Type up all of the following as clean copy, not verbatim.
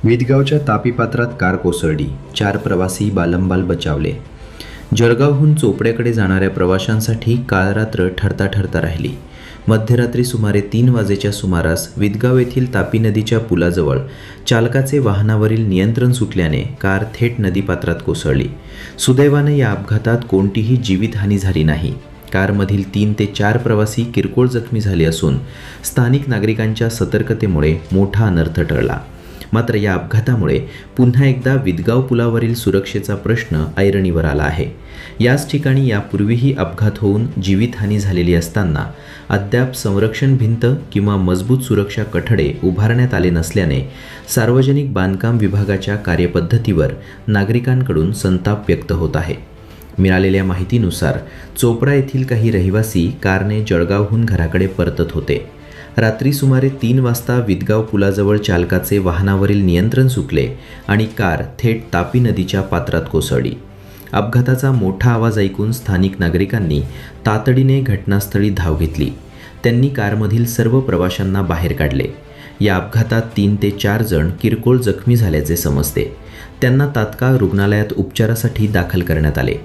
विदगावच्या तापीपात्रात car कोसळली, 4 प्रवासी बालंबाल बचावले. जळगावहून चोपड्याकडे जाणाऱ्या प्रवाशांसाठी काल रात्र ठरता ठरता राहिली. मध्यरात्री सुमारे 3 वाजेच्या सुमारास विदगाव येथील तापी नदीच्या पुलाजवळ चालकाचे वाहनावरील नियंत्रण सुटल्याने कार थेट नदीपात्रात कोसळली. सुदैवाने या अपघातात कोणतीही जीवितहानी झाली नाही. कारमधील 3 ते 4 प्रवासी किरकोळ जखमी झाले असून स्थानिक नागरिकांच्या सतर्कतेमुळे मोठा अनर्थ टळला. मात्र या अपघातामुळे पुन्हा एकदा विदगाव पुलावरील सुरक्षेचा प्रश्न ऐरणीवर आला आहे. याच ठिकाणी यापूर्वीही अपघात होऊन जीवितहानी झालेली असताना अद्याप संरक्षण भिंत किंवा मजबूत सुरक्षा कठडे उभारण्यात आले नसल्याने सार्वजनिक बांधकाम विभागाच्या कार्यपद्धतीवर नागरिकांकडून संताप व्यक्त होत आहे. मिळालेल्या माहितीनुसार चोपडा येथील काही रहिवासी कारने जळगावहून घराकडे परतत होते. रात्री सुमारे 3 वाजता विदगाव पुलाजवळ चालकाचे वाहनावरील नियंत्रण सुटले आणि कार थेट तापी नदीच्या पात्रात कोसळली. अपघाताचा मोठा आवाज ऐकून स्थानिक नागरिकांनी तातडीने घटनास्थळी धाव घेतली. त्यांनी कारमधील सर्व प्रवाशांना बाहेर काढले. या अपघातात 3 ते 4 जण किरकोळ जखमी झाल्याचे समजते. त्यांना तात्काळ रुग्णालयात उपचारासाठी दाखल करण्यात आले.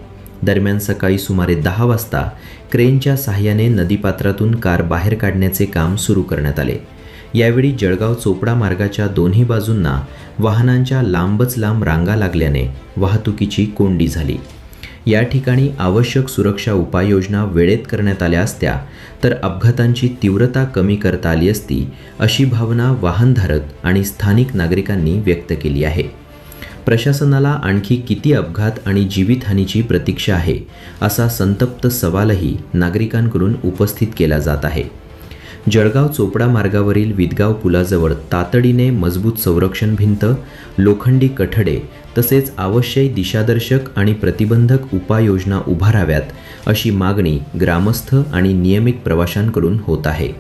दरम्यान सकाळी सुमारे 10 वाजता क्रेनच्या सहाय्याने नदीपात्रातून कार बाहेर काढण्याचे काम सुरू करण्यात आले. यावेळी जळगाव चोपडा मार्गाच्या दोन्ही बाजूंना वाहनांच्या लांबच लांब रांगा लागल्याने वाहतुकीची कोंडी झाली. या ठिकाणी आवश्यक सुरक्षा उपाययोजना वेळेत करण्यात आल्या असत्या तर अपघातांची तीव्रता कमी करता आली असती, अशी भावना वाहनधारक आणि स्थानिक नागरिकांनी व्यक्त केली आहे. प्रशासनाला आणखी किती अपघात आणि जीवितहानीची प्रतीक्षा आहे, असा संतप्त सवालही नागरिकांकडून उपस्थित केला जात आहे. जळगाव चोपडा मार्गावरील विदगाव पुलाजवळ तातडीने मजबूत संरक्षण भिंत, लोखंडी कठडे तसेच आवश्यक दिशादर्शक आणि प्रतिबंधक उपाययोजना उभाराव्यात, अशी मागणी ग्रामस्थ आणि नियमित प्रवाशांकडून होत आहे.